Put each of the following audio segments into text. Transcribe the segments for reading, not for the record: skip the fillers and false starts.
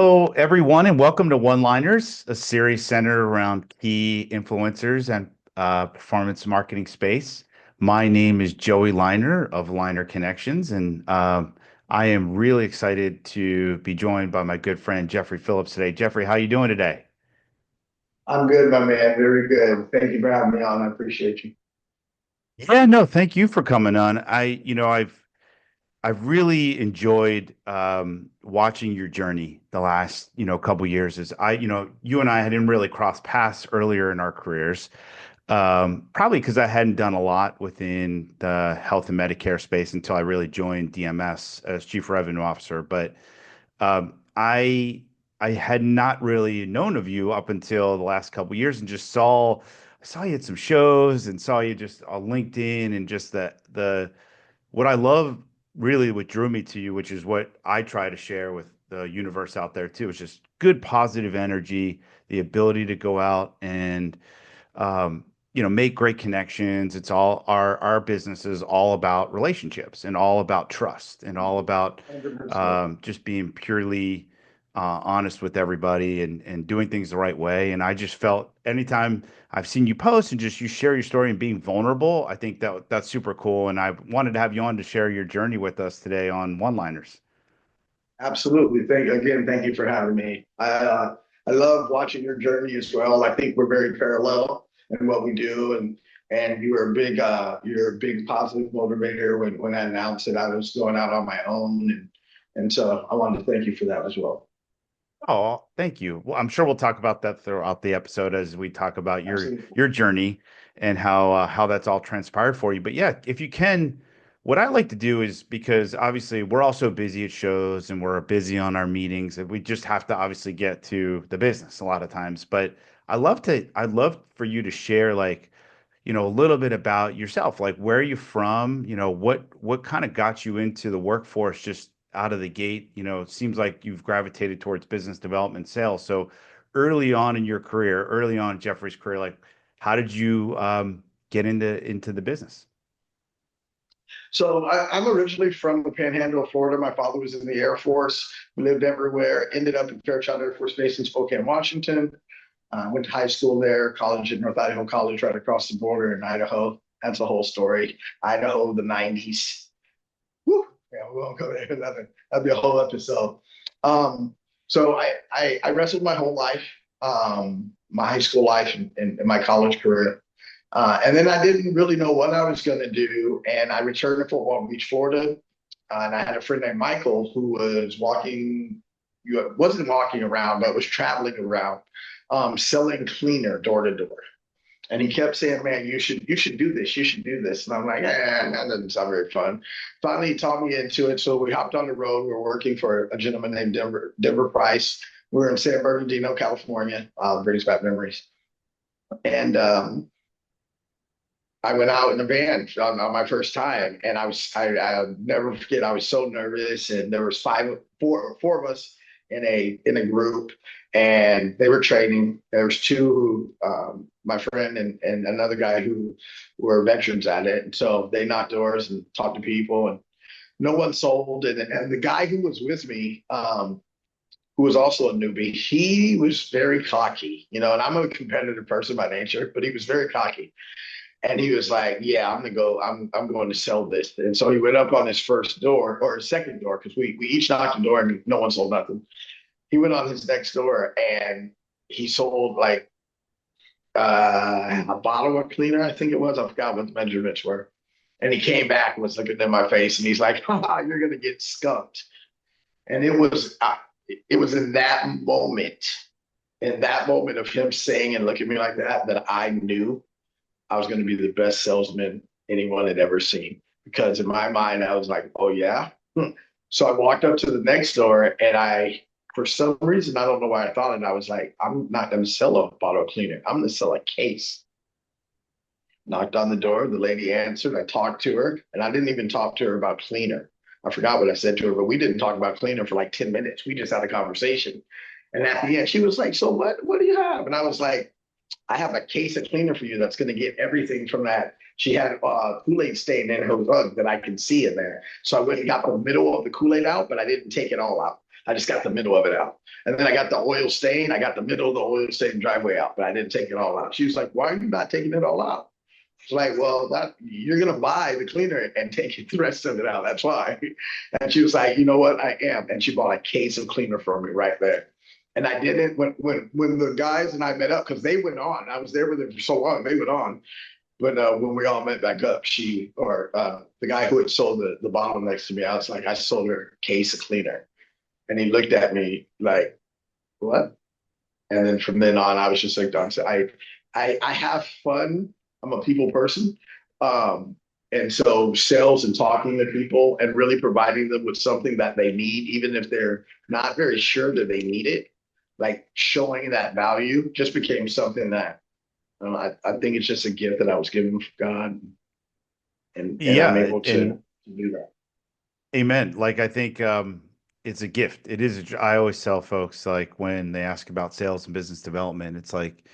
Hello, everyone, and welcome to OneLiners, a series centered around key influencers and performance marketing space. My name is Joey Liner of Liner Connections, and I am really excited to be joined by my good friend Geoffrey Phillips today. Jeffrey, how you doing today? I'm good, my man. Very good. Thank you for having me on. I appreciate you. Yeah, no, thank you for coming on. I've really enjoyed watching your journey the last, couple years. You and I didn't really cross paths earlier in our careers, probably because I hadn't done a lot within the health and Medicare space until I really joined DMS as Chief Revenue Officer. But I had not really known of you up until the last couple years and just saw you at some shows and saw you just on LinkedIn and just the what I love really what drew me to you, which is what I try to share with the universe out there too, is just good positive energy, the ability to go out and make great connections. It's all our business is all about relationships and all about trust and all about 100%. just being purely honest with everybody and doing things the right way. And I just felt anytime I've seen you post and just you share your story and being vulnerable, I think that's super cool. And I wanted to have you on to share your journey with us today on one-liners. Absolutely. Thank you for having me. I love watching your journey as well. I think we're very parallel in what we do, and you're a big positive motivator. When I announced that I was going out on my own, and so I wanted to thank you for that as well. Oh, thank you. Well, I'm sure we'll talk about that throughout the episode as we talk about your Absolutely. your journey and how that's all transpired for you. But yeah, if you can, what I like to do is because obviously we're also busy at shows and we're busy on our meetings and we just have to obviously get to the business a lot of times. But I'd love for you to share like, a little bit about yourself. Like where are you from? What kind of got you into the workforce just out of the gate? It seems like you've gravitated towards business development sales. So early on in your career, early on in Jeffrey's career, like how did you get into the business? So I'm originally from the Panhandle of Florida. My father was in the Air Force. We lived everywhere. Ended up at Fairchild Air Force Base in Spokane, Washington. Went to high school there, college at North Idaho College, right across the border in Idaho. That's the whole story. Idaho, the 90s. Woo! Yeah, we won't go there. That'd be a whole episode. So I wrestled my whole life, my high school life and my college career. And then I didn't really know what I was going to do. And I returned to Fort Walton Beach, Florida. And I had a friend named Michael who was wasn't walking around, but was traveling around, selling cleaner door to door. And he kept saying, "Man, you should do this. You should do this." And I'm like, that doesn't sound very fun. Finally, he taught me into it. So we hopped on the road. We were working for a gentleman named Denver Price. We were in San Bernardino, California. Brings back memories. And I went out in a van on my first time, and I'll never forget. I was so nervous, and there was four of us in a group, and they were training. There was two who, my friend and another guy who were veterans at it, and so they knocked doors and talked to people, and no one sold. And the guy who was with me, who was also a newbie, he was very cocky, and I'm a competitive person by nature, but he was very cocky. And he was like, "Yeah, I'm gonna go. I'm going to sell this." And so he went up on his first door or his second door because we each knocked the door and no one sold nothing. He went on his next door and he sold like a bottle of cleaner, I think it was. I forgot what the measurements were. And he came back and was looking in my face and he's like, "You're gonna get skunked." And it was in that moment of him saying and looking at me like that, that I knew I was going to be the best salesman anyone had ever seen. Because in my mind, I was like, "Oh, yeah." So I walked up to the next door and for some reason, I don't know why I thought it. I was like, "I'm not going to sell a bottle cleaner. I'm going to sell a case." Knocked on the door. The lady answered. I talked to her, and I didn't even talk to her about cleaner. I forgot what I said to her, but we didn't talk about cleaner for like 10 minutes. We just had a conversation. And at the end, she was like, "So what do you have?" And I was like, "I have a case of cleaner for you that's going to get everything from that." She had Kool-Aid stain in her rug that I can see in there. So I went and got the middle of the Kool-Aid out, but I didn't take it all out. I just got the middle of it out. And then I got the oil stain. I got the middle of the oil stain driveway out, but I didn't take it all out. She was like, "Why are you not taking it all out?" It's like, well, that you're gonna buy the cleaner and take the rest of it out. That's why. And she was like, you know what, I am. And she bought a case of cleaner for me right there. And I did it when the guys and I met up because they went on. I was there with them for so long. They went on. But when we all met back up, she or the guy who had sold the bottle next to me, I was like, I sold her a case of cleaner. And he looked at me like, what? And then from then on, I was just like, Don said, I have fun. I'm a people person. Um, and so sales and talking to people and really providing them with something that they need, even if they're not very sure that they need it, like showing that value just became something that I think it's just a gift that I was given from God, and I'm Yeah, able and to do that. amen. Like I think it's a gift. It is. I always tell folks like when they ask about sales and business development, it's like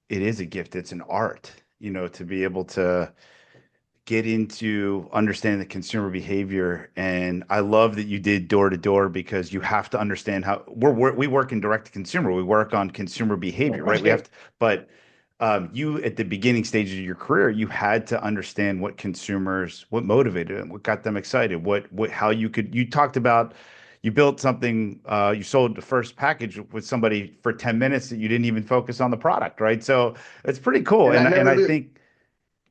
it is a gift. It's an art, to be able to get into understanding the consumer behavior. And I love that you did door to door because you have to understand how we work in direct to consumer. We work on consumer behavior, right? We have to, but you at the beginning stages of your career, you had to understand what motivated them, what got them excited, how you talked about, you built something, you sold the first package with somebody for 10 minutes that you didn't even focus on the product, right? So it's pretty cool. And I And never I do. think,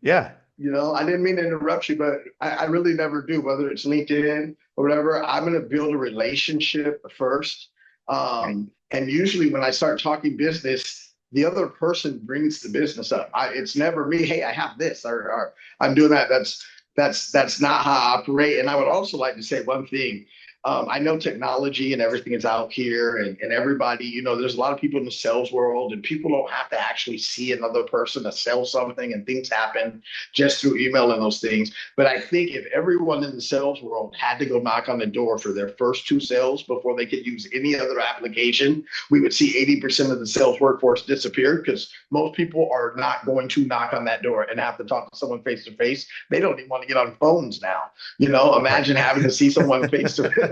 yeah. I didn't mean to interrupt you, but I really never do, whether it's LinkedIn or whatever. I'm going to build a relationship first. And usually when I start talking business, the other person brings the business up. It's never me. Hey, I have this, or I'm doing that. That's not how I operate. And I would also like to say one thing. I know technology and everything is out here, and everybody, there's a lot of people in the sales world, and people don't have to actually see another person to sell something, and things happen just through email and those things. But I think if everyone in the sales world had to go knock on the door for their first two sales before they could use any other application, we would see 80% of the sales workforce disappear because most people are not going to knock on that door and have to talk to someone face to face. They don't even want to get on phones now. Right. Imagine having to see someone face to face.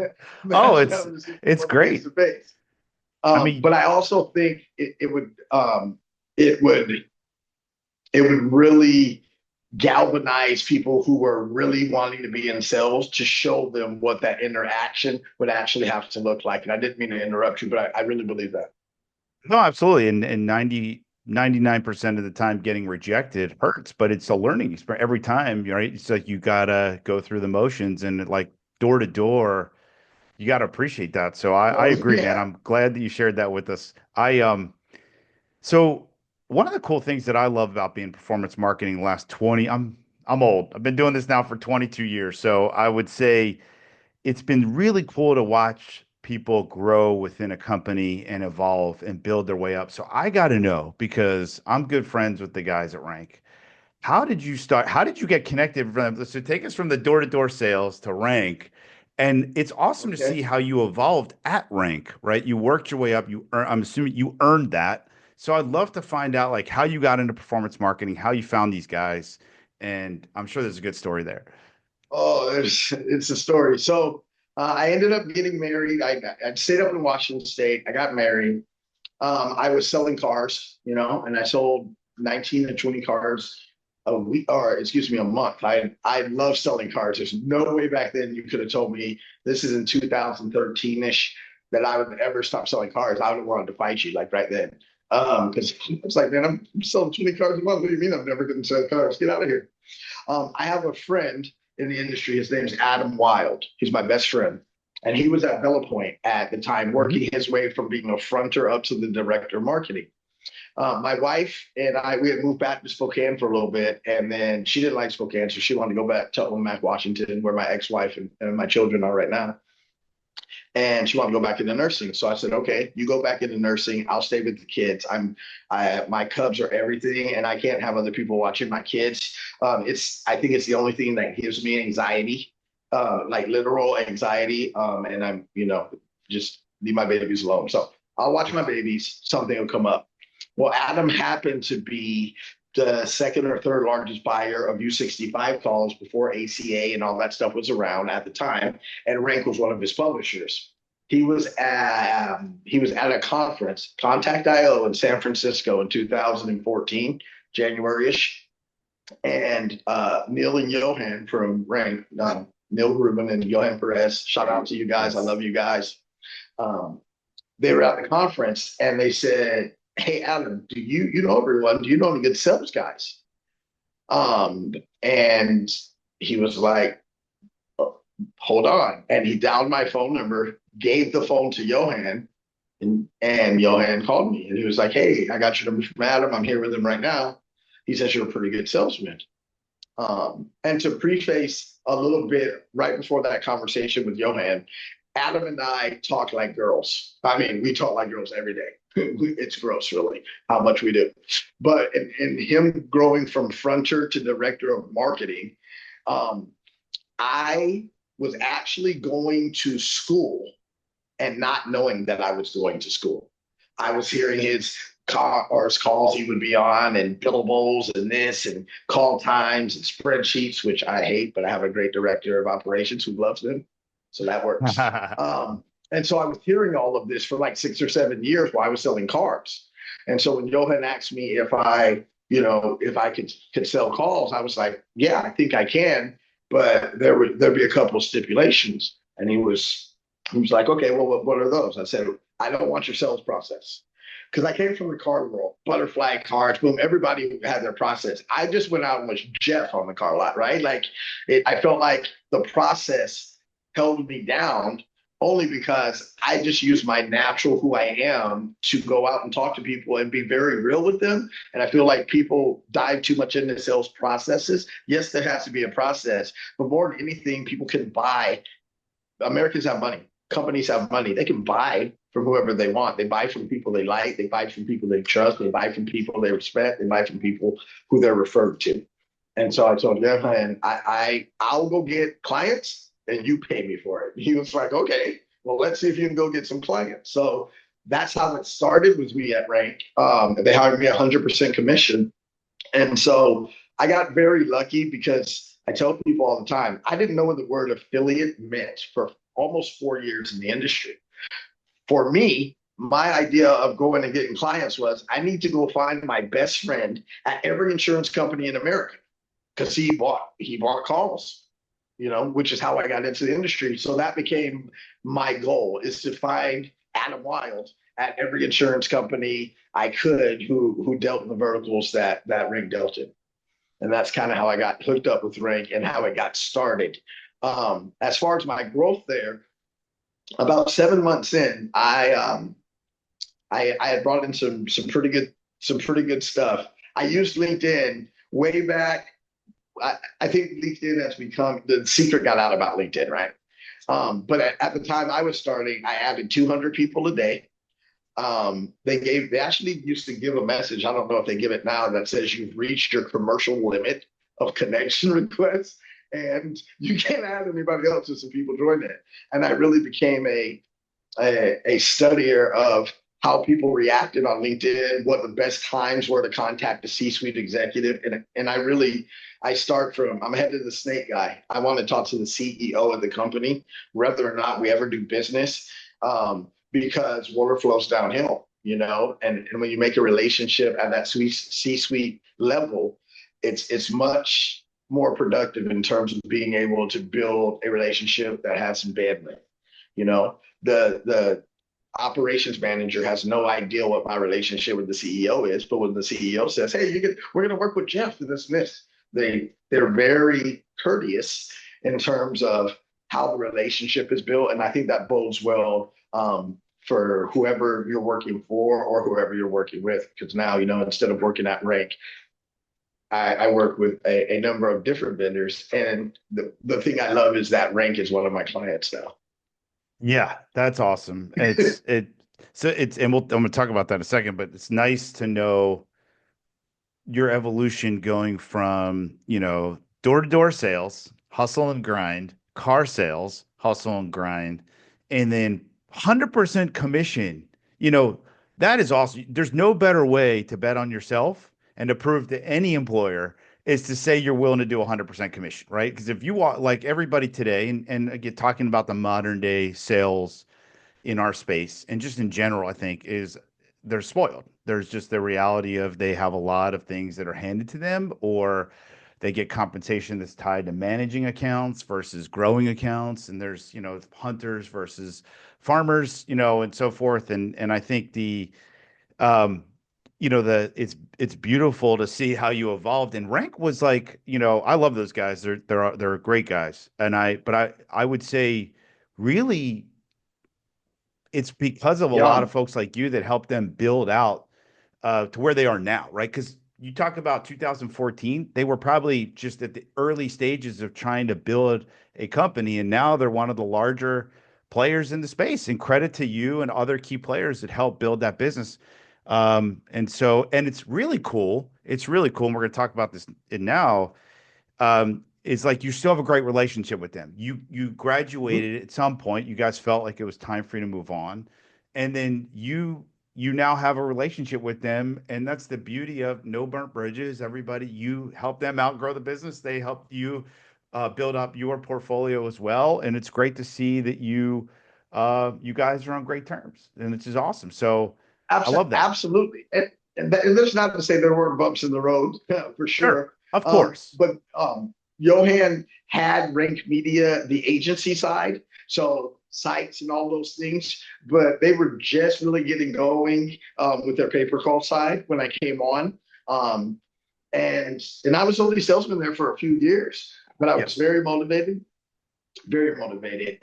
Oh, Imagine having to see it's someone face great. to face. I But mean, I also think it would it would really galvanize people who were really wanting to be in sales to show them what that interaction would actually have to look like. And I didn't mean to interrupt you, but I really believe that. no, absolutely. And 99% of the time getting rejected hurts, but it's a learning experience every time, right? It's like you gotta go through the motions and like door to door, you gotta appreciate that. So I Oh agree, man. yeah. I'm glad that you shared that with us. So one of the cool things that I love about being performance marketing the last 20, I'm old. I've been doing this now for 22 years. So I would say it's been really cool to watch people grow within a company and evolve and build their way up. So I got to know because I'm good friends with the guys at Rank. How did you start? How did you get connected from so take us from the door-to-door sales to Rank. And it's awesome to Okay. see how you evolved at Rank, right? You worked your way up. I'm assuming you earned that. So I'd love to find out like how you got into performance marketing, how you found these guys, and I'm sure there's a good story there. Oh, it's a story. So I ended up getting married. I stayed up in Washington State. I got married. I was selling cars, and I sold 19 to 20 cars a week, or excuse me, a month. I love selling cars. There's no way back then you could have told me this is in 2013-ish that I would ever stop selling cars. I would have wanted to fight you like right then. Because it's like, man, I'm selling 20 cars a month. What do you mean I'm never going to sell cars? Get out of here. I have a friend in the industry. His name's Adam Wild. He's my best friend. And he was at Bella Point at the time, Mhm. working his way from being a fronter up to the director of marketing. My wife and I, we had moved back to Spokane for a little bit, and then she didn't like Spokane, so she wanted to go back to Omak, Washington, where my ex-wife and my children are right now. And she wanted to go back into nursing. So I said, okay, you go back into nursing. I'll stay with the kids. My cubs are everything, and I can't have other people watching my kids. I think it's the only thing that gives me anxiety, like literal anxiety. And I'm, just leave my babies alone. So I'll watch my babies. Something will come up. Well, Adam happened to be the second or third largest buyer of U65 calls before ACA and all that stuff was around at the time, and Rank was one of his publishers. he was at a conference, Contact IO in San Francisco in 2014, January-ish, and Neil and Johan from Rank, Neil Rubin and Johan Perez. Shout out to you guys. I Yes. love you guys. Um, they were at the conference and they said, "Hey Adam, do you know everyone? Do you know any good sales guys?" And he was like, "Oh, hold on," and he dialed my phone number, gave the phone to Johan, and Johan called me and he was like, "Hey, I got your number from Adam. I'm here with him right now. He says you're a pretty good salesman." And to preface a little bit right before that conversation with Johan, Adam and I talk like girls. I mean, we talk like girls every day. It's gross, really, how much we do. But in him growing from fronter to director of marketing, um, I was actually going to school and not knowing that I was going to school. I was hearing his calls he would be on and billables and this and call times and spreadsheets, which I hate, but I have a great director of operations who loves them. So that works. And so I was hearing all of this for like 6 or 7 years while I was selling cars. And so when Johan asked me if if I could sell calls, I was like, yeah, I think I can, but there'd be a couple of stipulations. And he was like, okay, well, what are those? I said, I don't want your sales process. Because I came from the car world, butterfly cars, boom, everybody had their process. I just went out and was Jeff on the car lot, right? I felt like the process held me down only because I just use my natural who I am to go out and talk to people and be very real with them. And I feel like people dive too much into sales processes. Yes, there has to be a process, but more than anything, people can buy. Americans have money. Companies have money. They can buy from whoever they want. They buy from people they like. They buy from people they trust. They buy from people they respect. They buy from people who they're referred to. And so I told him, and I'll go get clients and you pay me for it. He was like, okay, well, let's see if you can go get some clients. So that's how it started with me at Rank. They hired me 100% commission. And so I got very lucky because I tell people all the time, I didn't know what the word affiliate meant for almost 4 years in the industry. For me, my idea of going and getting clients was I need to go find my best friend at every insurance company in America because he bought calls, which is how I got into the industry. So that became my goal is to find Adam Wild at every insurance company I could who dealt in the verticals that Ring dealt in. And that's kind of how I got hooked up with Rank and how it got started. As far as my growth there, about 7 months in, I had brought in some pretty good stuff. I used LinkedIn way back. I think LinkedIn has become the secret got out about LinkedIn, right? But at the time I was starting, I added 200 people a day. They actually used to give a message. I don't know if they give it now that says you've reached your commercial limit of connection requests and you can't add anybody else. Just some people join it. And I really became a studier of how people reacted on LinkedIn, what the best times were to contact a C-suite executive. And I start from, I'm head of the snake guy. I want to talk to the CEO of the company, whether or not we ever do business. Because water flows downhill, and when you make a relationship at that C-suite level, it's much more productive in terms of being able to build a relationship that has some bandwidth. The operations manager has no idea what my relationship with the CEO is, but when the CEO says, "Hey, we're going to work with Jeff and this and this," they're very courteous in terms of how the relationship is built, and I think that bodes well for whoever you're working for or whoever you're working with. Because now, instead of working at Rank, I work with a number of different vendors. And the thing I love is that Rank is one of my clients now. Yeah, that's awesome. And I'm going to talk about that in a second, but it's nice to know your evolution going from, door-to-door sales, hustle and grind, car sales, hustle and grind, and then 100% commission. You know, that is awesome. There's no better way to bet on yourself and to prove to any employer is to say you're willing to do 100% commission, right? Because if you want, like everybody today, and again, talking about the modern day sales, in our space and just in general, I think, is they're spoiled. There's just the reality of they have a lot of things that are handed to them, or they get compensation that's tied to managing accounts versus growing accounts. And there's, hunters versus farmers, and so forth. And I think um, it's beautiful to see how you evolved. And Rank was like, I love those guys. They're great guys. But I would say really it's because of a lot Young. of folks like you that helped them build out to where they are now, right? Because you talk about 2014, they were probably just at the early stages of trying to build a company, and now they're one of the larger players in the space. And credit to you and other key players that helped build that business. And it's really cool. It's really cool. And we're going to talk about this now is like you still have a great relationship with them. You Mhm. graduated at some point. You guys felt like it was time for you to move on, and then you now have a relationship with them, and that's the beauty of no burnt bridges. Everybody, you help them outgrow the business. They help you build up your portfolio as well, and it's great to see that you guys are on great terms, and it's just awesome. So I love that. Absolutely. And that's not to say there weren't bumps in the road for Sure, sure. of course. But Johan had Rank Media, the agency side, so sites and all those things, but they were just really getting going with their pay per call side when I came on. Um, and I was only salesman there for a few years, but I was Yes. very motivated.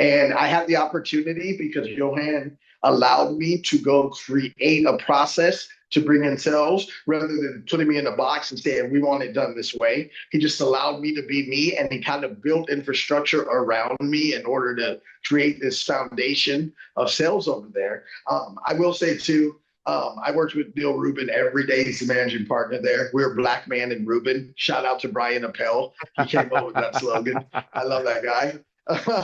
And I had the opportunity because Johan allowed me to go create a process to bring in sales rather than putting me in a box and saying, we want it done this way. He just allowed me to be me, and he kind of built infrastructure around me in order to create this foundation of sales over there. I will say, too, I worked with Neil Rubin every day. He's the managing partner there. We're Black Man and Rubin. Shout out to Brian Appel. He came up with that slogan. I love that guy.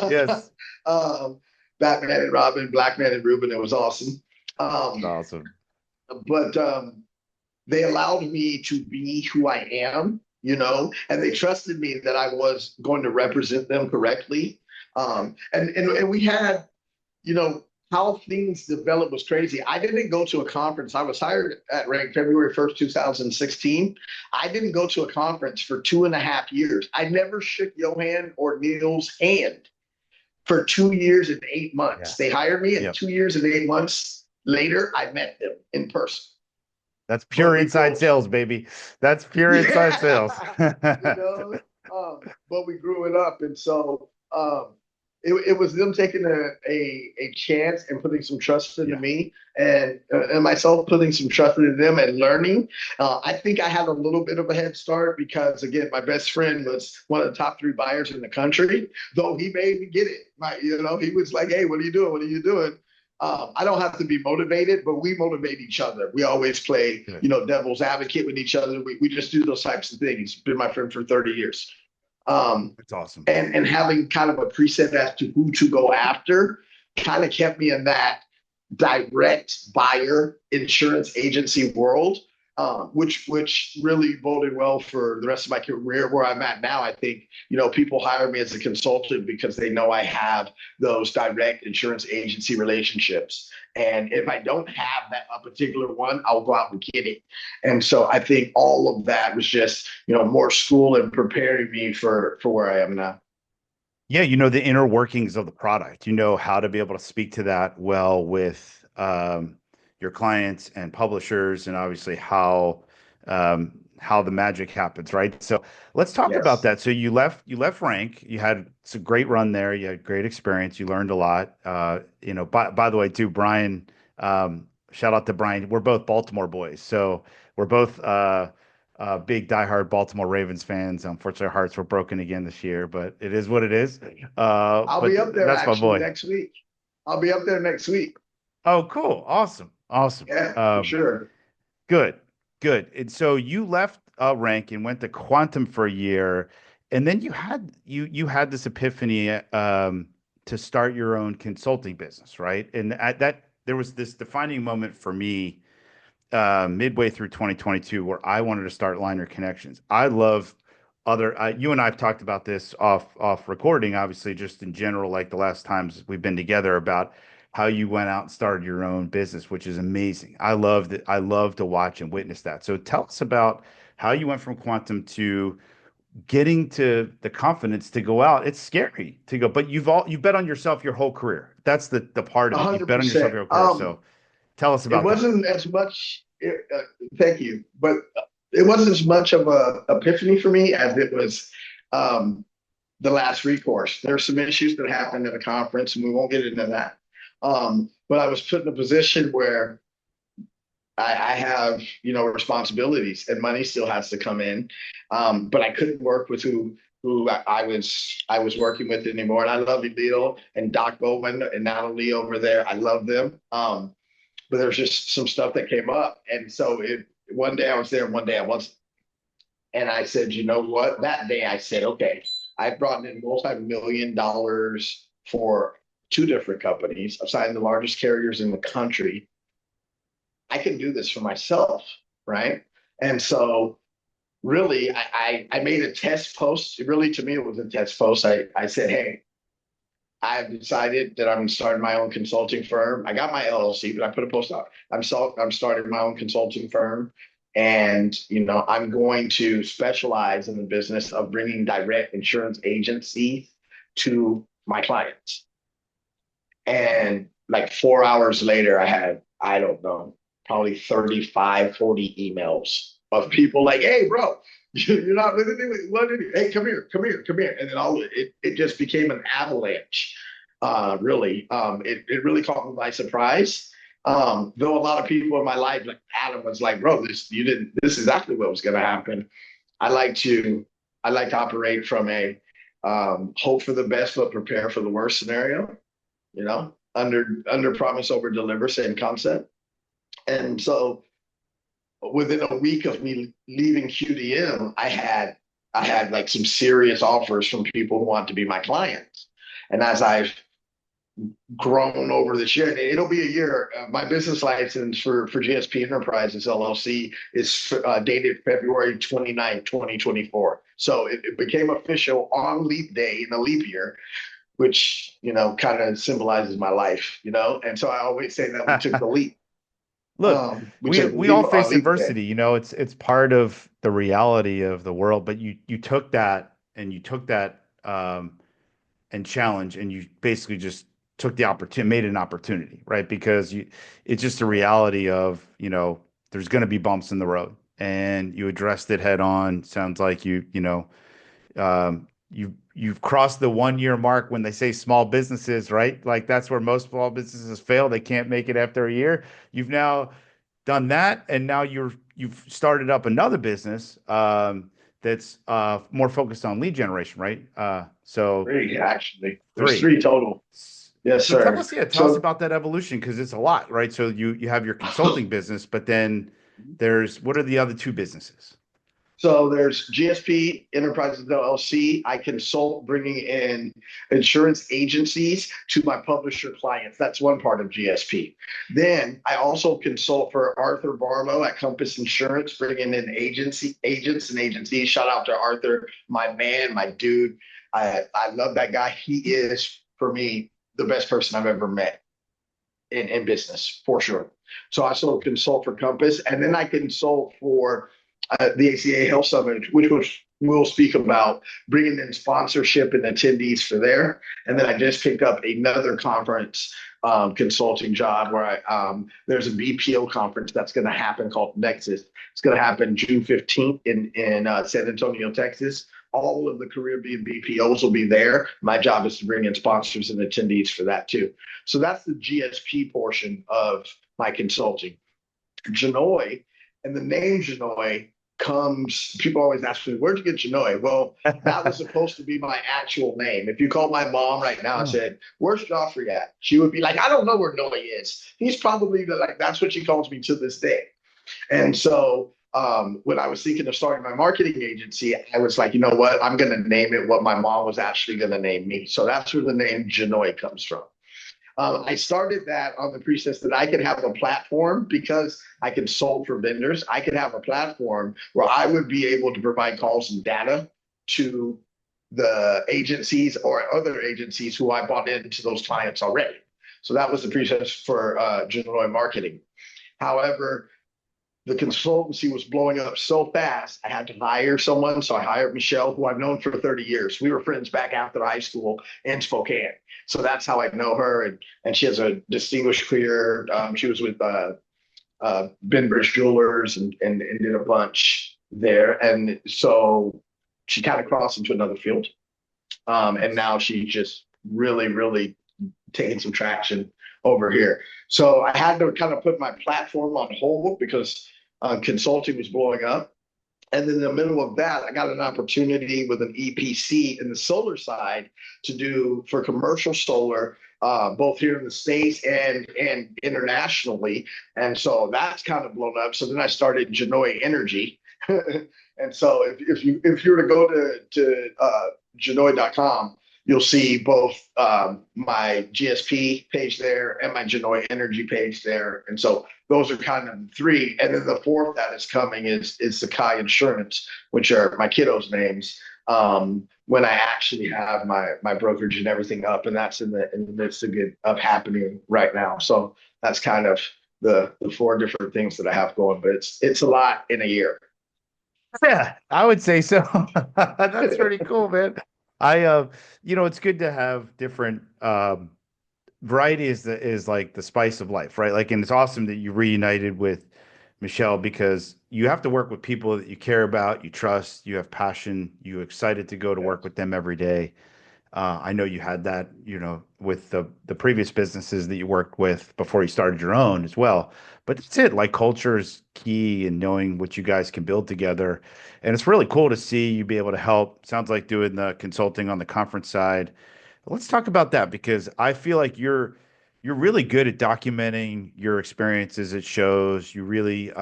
Yes. um, Batman and Robin, Black Man and Ruben. It was awesome. Um, Awesome. but they allowed me to be who I am, and they trusted me that I was going to represent them correctly. And we had, you know, how things developed was crazy. I didn't go to a conference. I was hired at Rank February 1st, 2016. I didn't go to a conference for 2.5 years. I never shook Johan or Neil's hand for 2 years and 8 months. Yeah. They hired me, and Yep. 2 years and 8 months later, I met them in person. That's But pure we inside built, sales, baby. That's pure inside sales. yeah, you know, but we grew it up. And so it was them taking a chance and putting some trust into Yeah. me, and myself putting some trust into them and learning. I think I had a little bit of a head start because, again, my best friend was one of the top three buyers in the country, though he made me get it. He was like, hey, what are you doing? What are you doing? I don't have to be motivated, but we motivate each other. We always play, Good. devil's advocate with each other. We just do those types of things. He's been my friend for 30 years. Um, That's awesome. and having kind of a preset as to who to go after kind of kept me in that direct buyer insurance agency world, which really boded well for the rest of my career where I'm at now. I think people hire me as a consultant because they know I have those direct insurance agency relationships. And if I don't have that a particular one, I'll go out and get it. And so I think all of that was just more school and preparing me for where I am now. Yeah, you know the inner workings of the product. You know how to be able to speak to that well with your clients and publishers, and obviously how the magic happens, right? So let's talk about Yes. that. So you left Rank. You had it's a great run there. You had great experience. You learned a lot. By the way, too, Brian. Shout out to Brian. We're both Baltimore boys, so we're both big diehard Baltimore Ravens fans. Unfortunately, our hearts were broken again this year, but it is what it is. I'll But be up there that's my actually boy. next week. I'll be up there next week. Oh, cool. Awesome. Awesome. Yeah, for sure. Good. Good. And so you left Rank and went to Quantum for a year, and then you had this epiphany to start your own consulting business, right? And at that there was this defining moment for me midway through 2022 where I wanted to start Liner Connections. I love you and I have talked about this off recording, obviously, just in general, like the last times we've been together about how you went out and started your own business, which is amazing. I love that. I love to watch and witness that. So tell us about how you went from quantum to getting to the confidence to go out. It's scary to go, but you've bet on yourself your whole career. That's the part A of it. You've bet on yourself 100%. your whole career. So tell us It about that. wasn't as much. Thank you, but it wasn't as much of a epiphany for me as it was um, the last recourse. There are some issues that happened at a conference, and we won't get into that. But I was put in a position where I have, responsibilities and money still has to come in. But I couldn't work with who I was working with anymore. And I love Leo and Doc Bowman and Natalie over there. I love them. But there's just some stuff that came up. And so one day I was there, one day I wasn't. And I said, you know what? That day I said, okay, I brought in multi-million dollars for two different companies. I've signed the largest carriers in the country. I can do this for myself, right? And so really I made a test post. Really, to me, it was a test post. I said, hey, I've decided that I'm starting my own consulting firm. I got my LLC, but I put a post out. I'm starting my own consulting firm, and I'm going to specialize in the business of bringing direct insurance agencies to my clients. And like 4 hours later, I had, I don't know, probably 35, 40 emails of people like, hey, bro, you're not listening. Hey, come here, come here, come here. And then it just became an avalanche. Really, it really caught me by surprise. Though a lot of people in my life, like Adam, was like, bro, this is exactly what was going to happen. I like to, I like to operate from a hope for the best but prepare for the worst scenario. Under promise over deliver, same concept. And so within a week of me leaving QDM, I had like some serious offers from people who want to be my clients. And as I've grown over this year, and it'll be a year. My business license for GSP Enterprises LLC is dated February 29th, 2024. So it became official on leap day in a leap year, which kind of symbolizes my life. And so I always say that we took the leap. Look, We we took the we all leap on face leap day. adversity, it's part of the reality of the world, but you took that and you took that and challenge and you basically just took the opportunity, made it an opportunity, right? Because it's just a reality of, there's going to be bumps in the road and you addressed it head on. Sounds like you've crossed the 1 year mark when they say small businesses, right? Like that's where most small businesses fail. They can't make it after a year. You've now done that, and now you've started up another business that's more focused on lead generation, right? So Three, actually. There's three. three total. Yes, So tell sir. us, yeah, tell us So about that evolution because it's a lot, right? So you have your consulting business, but then there's what are the other two businesses? So there's GSP Enterprises LLC. I consult bringing in insurance agencies to my publisher clients. That's one part of GSP. Then I also consult for Arthur Barlow at Compass Insurance, bringing in agents and agencies. Shout out to Arthur, my man, my dude. I love that guy. He is, for me, the best person I've ever met in business, for sure. So I also consult for Compass, and then I consult for the ACA Health Summit, which we'll speak about bringing in sponsorship and attendees for there. And then I just picked up another conference consulting job where there's a BPO conference that's going to happen called Nexus. It's going to happen June 15th in San Antonio, Texas. All of the career BPOs will be there. My job is to bring in sponsors and attendees for that too. So that's the GSP portion of my consulting. Genoy, and the name Genoy comes, people always ask me, where'd you get Genoy? Well, that was supposed to be my actual name. If you call my mom right now and Oh. said, where's Geoffrey at? She would be like, I don't know where Noy is. He's probably like, that's what she calls me to this day. And so when I was thinking of starting my marketing agency, I was like, you know what? I'm going to name it what my mom was actually going to name me. So that's where the name Genoy comes from. I started that on the pretense that I could have a platform because I consult for vendors. I could have a platform where I would be able to provide calls and data to the agencies or other agencies who I bought into those clients already. So that was the process for Genoa marketing. However, the consultancy was blowing up so fast, I had to hire someone. So I hired Michelle, who I've known for 30 years. We were friends back after high school in Spokane. So that's how I know her. And she has a distinguished career. She was with Ben Bridge Jewelers and did a bunch there. And so she kind of crossed into another field. And now she's just really, really taking some traction over here. So I had to kind of put my platform on hold because consulting was blowing up. And then in the middle of that, I got an opportunity with an EPC in the solar side to do for commercial solar, both here in the States and internationally. And so that's kind of blown up. So then I started Genoa Energy. And so if you were to go to Genoa.com, you'll see both my GSP page there and my Genoa Energy page there. And so those are kind of three. And then the fourth that is coming is Sakai Insurance, which are my kiddos' names. When I actually have my brokerage and everything up, and that's in the midst of happening right now. So that's kind of the four different things that I have going, but it's a lot in a year. Yeah, I would say so. That's pretty cool, man. I it's good to have different variety is like the spice of life, right? Like, and it's awesome that you reunited with Michelle because you have to work with people that you care about, you trust, you have passion, you're excited to go to work with them every day. I know you had that, with the previous businesses that you worked with before you started your own as well. But that's it. Like culture is key and knowing what you guys can build together. And it's really cool to see you be able to help. Sounds like doing the consulting on the conference side. Let's talk about that because I feel like you're really good at documenting your experiences. It shows you really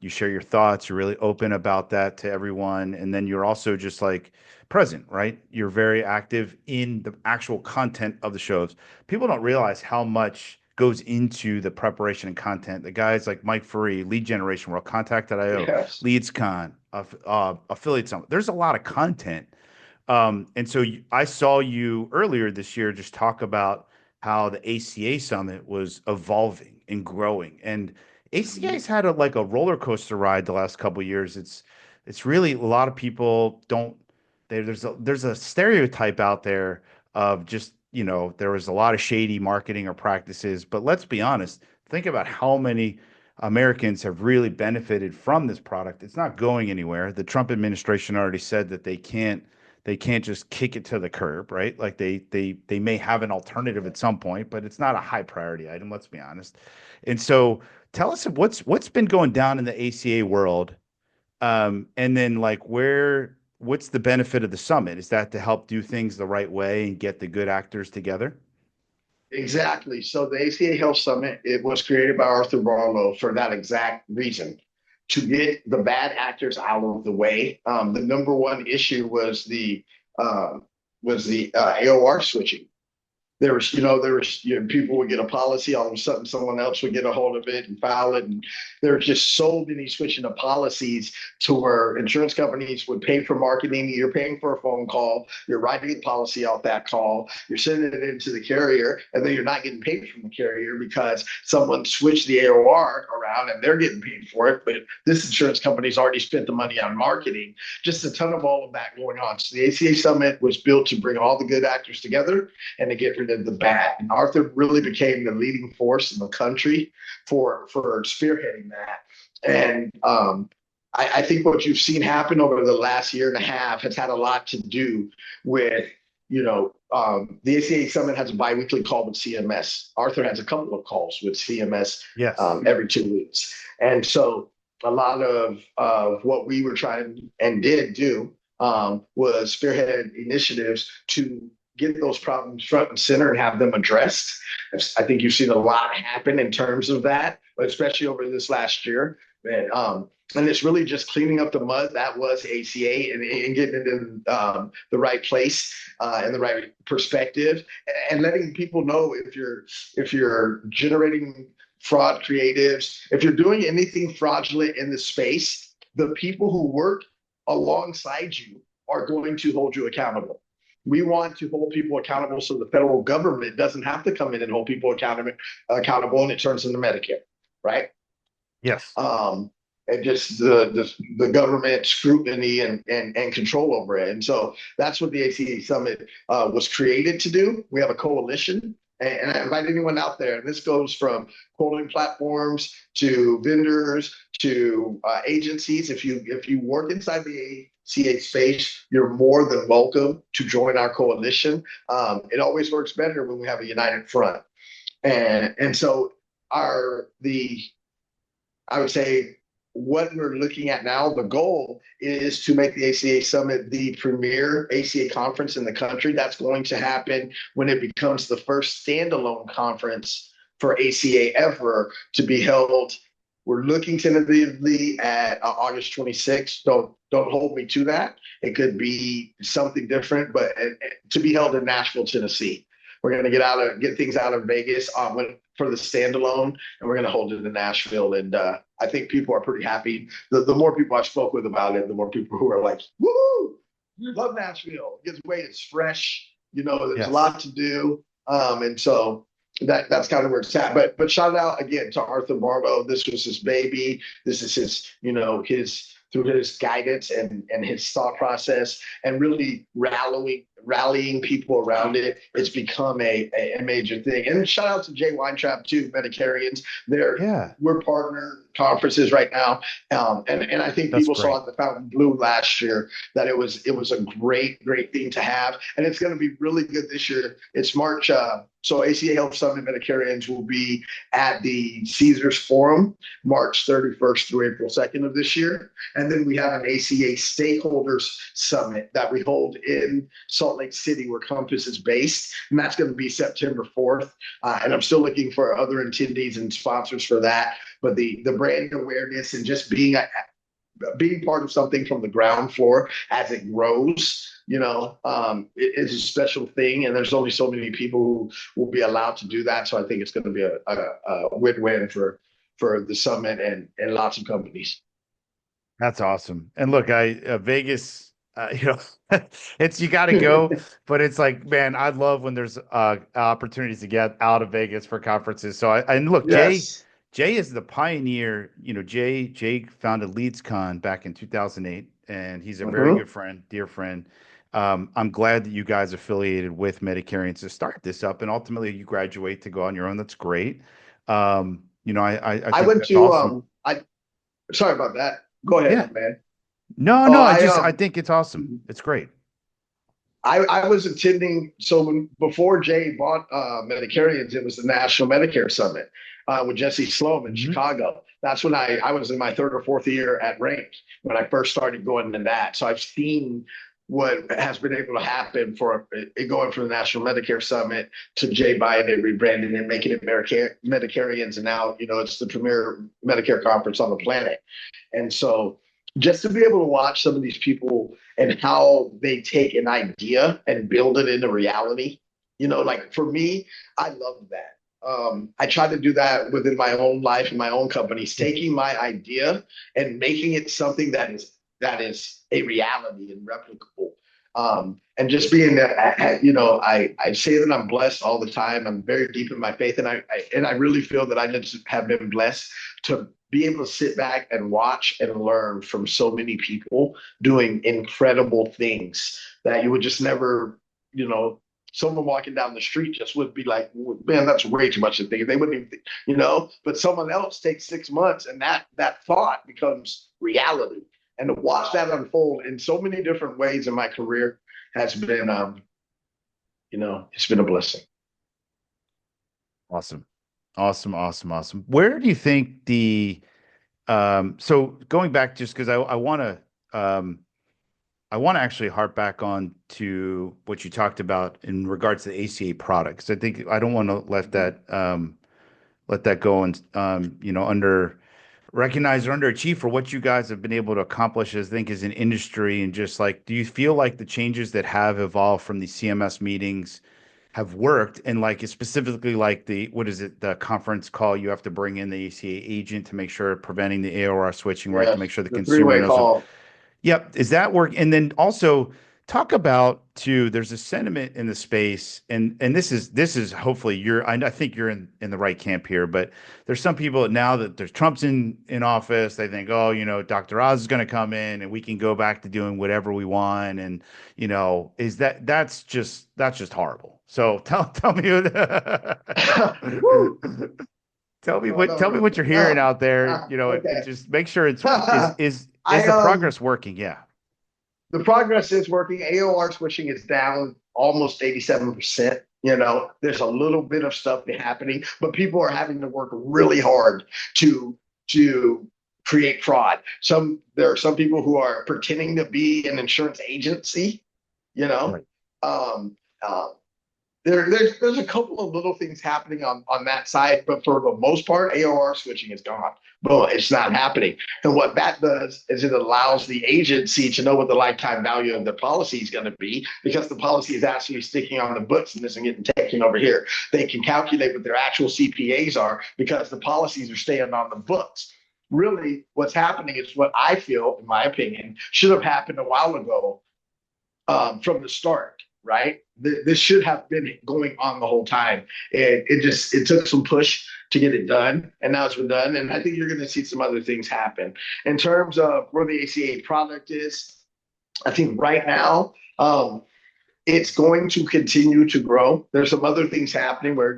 you share your thoughts. You're really open about that to everyone, and then you're also just like present, right? You're very active in the actual content of the shows. People don't realize how much goes into the preparation and content. The guys like Mike Furry, Lead Generation World, Contact.io, Yes. LeadsCon, Affiliate Summit. There's a lot of content and so I saw you earlier this year just talk about how the ACA summit was evolving and growing. And ACA's had like a roller coaster ride the last couple of years. It's really a lot of people don't there's a stereotype out there of just, there was a lot of shady marketing or practices, but let's be honest, think about how many Americans have really benefited from this product. It's not going anywhere. The Trump administration already said that they can't just kick it to the curb, right? Like they may have an alternative at some point, but it's not a high priority item, let's be honest. And so tell us what's been going down in the ACA world. And then like what's the benefit of the summit? Is that to help do things the right way and get the good actors together? Exactly. So the ACA Health Summit, it was created by Arthur Barlow for that exact reason, to get the bad actors out of the way. The number one issue was the AOR switching. There was people would get a policy, all of a sudden someone else would get a hold of it and file it. And there are just so many switching of policies to where insurance companies would pay for marketing. You're paying for a phone call, you're writing the policy out that call, you're sending it into the carrier, and then you're not getting paid from the carrier because someone switched the AOR around and they're getting paid for it. But this insurance company's already spent the money on marketing. Just a ton of all of that going on. So the ACA Summit was built to bring all the good actors together and to get rid of the bad. And Arthur really became the leading force in the country for spearheading that. And I think what you've seen happen over the last year and a half has had a lot to do with, the ACA Summit has a biweekly call with CMS. Arthur has a couple of calls with CMS Yes. every 2 weeks. And so a lot of what we were trying and did do was spearhead initiatives to get those problems front and center and have them addressed. I think you've seen a lot happen in terms of that, but especially over this last year. And it's really just cleaning up the mud that was ACA and getting it in the right place and the right perspective, and letting people know if you're generating fraud creatives, if you're doing anything fraudulent in the space, the people who work alongside you are going to hold you accountable. We want to hold people accountable so the federal government doesn't have to come in and hold people accountable, and it turns into Medicare, right? Yes. um, and just the government scrutiny and control over it. And so that's what the ACA Summit was created to do. We have a coalition. And I invite anyone out there, and this goes from quoting platforms to vendors to agencies. If you work inside the ACA space, you're more than welcome to join our coalition. It always works better when we have a united front. And so our the I would say what we're looking at now, the goal is to make the ACA Summit the premier ACA conference in the country. That's going to happen when it becomes the first standalone conference for ACA ever to be held. We're looking tentatively at August 26th. Don't hold me to that. It could be something different, but to be held in Nashville, Tennessee. We're going to get things out of Vegas for the standalone, and we're going to hold it in Nashville. And I think people are pretty happy. The more people I spoke with about it, the more people who are like, "Woo, love Nashville! It gets great. It's fresh. There's a Yes. lot to do." And so that's kind of where it's at. But shout out again to Arthur Barlow. This was his baby. This is his his through his guidance and his thought process and really rallying people around it. It's become a major thing. And shout out to Jay Weintraub too, Medicarians. Yeah. We're partner conferences right now, and I think That's people saw great. at the Fountain Blue last year that it was a great thing to have, and it's going to be really good this year. It's March. So ACA Health Summit Medicarians will be at the Caesars Forum March 31st through April 2nd of this year. And then we have an ACA Stakeholders Summit that we hold in Salt Lake City, where Compass is based. And that's going to be September 4th. And I'm still looking for other attendees and sponsors for that. But the brand awareness and just being part of something from the ground floor as it grows, it's a special thing. And there's only so many people who will be allowed to do that. So I think it's going to be a win-win for the summit and lots of companies. That's awesome. And look, I Vegas, it's you got to go, but it's like, man, I love when there's opportunities to get out of Vegas for conferences. So and look, Yes. Jay is the pioneer. Jay founded LeadsCon back in 2008, and he's a very Mm-hmm. good friend, dear friend. I'm glad that you guys affiliated with Medicarians to start this up, and ultimately you graduate to go on your own. That's great. I I think went that's to awesome. I sorry about that. Go Yeah. ahead, man. No, Oh, no, I think it's awesome. It's great. I was attending. So before Jay bought Medicarians, it was the National Medicare Summit with Jesse Sloan in Hmm. Chicago. That's when I was in my third or fourth year at Rank when I first started going to that. So I've seen what has been able to happen for it going from the National Medicare Summit to Jay buying it, rebranding it, making it Medicarians, and now it's the premier Medicare conference on the planet. And so just to be able to watch some of these people and how they take an idea and build it into reality, like for me, I love that. I try to do that within my own life and my own companies, taking my idea and making it something that is a reality and replicable. And just being that, I say that I'm blessed all the time. I'm very deep in my faith, and I really feel that I just have been blessed to be able to sit back and watch and learn from so many people doing incredible things that you would just never, someone walking down the street just would be like, man, that's way too much to think. They wouldn't even but someone else takes 6 months and that thought becomes reality. And to watch that unfold in so many different ways in my career has been, it's been a blessing. Awesome. Awesome, awesome, awesome. Where do you think so going back just because I want to actually harp back on to what you talked about in regards to the ACA products. I think I don't want to let that go and under recognize or underachieve for what you guys have been able to accomplish, I think, as an industry. And just like, do you feel like the changes that have evolved from the CMS meetings have worked? And like, specifically like what is it, the conference call, you have to bring in the ACA agent to make sure preventing the AOR switching, right? To Yeah, make sure the the consumer three-way knows. call. Yep. Is that work? And then also, Talk about too, there's a sentiment in the space, and this is hopefully I think you're in the right camp here, but there's some people now that there's Trump's in office, they think, oh, Dr. Oz is going to come in and we can go back to doing whatever we want. And is that's just horrible. So tell me Woo! No, no, tell me no. what you're hearing out there, and Okay. just make sure is I the progress working? Yeah. The progress is working. AOR switching is down almost 87%. There's a little bit of stuff happening, but people are having to work really hard to to create fraud. There are some people who are pretending to be an insurance agency, you know. Right. Um, uh, there's a couple of little things happening on that side, but for the most part, AOR switching is gone. Boom, it's not happening. And what that does is it allows the agency to know what the lifetime value of the policy is going to be because the policy is actually sticking on the books and isn't getting taken over here. They can calculate what their actual CPAs are because the policies are staying on the books. Really, what's happening is what I feel, in my opinion, should have happened a while ago from the start, right? This should have been going on the whole time. It took some push to get it done, and now it's been done. And I think you're going to see some other things happen in terms of where the ACA product is. I think right now, it's going to continue to grow. There's some other things happening where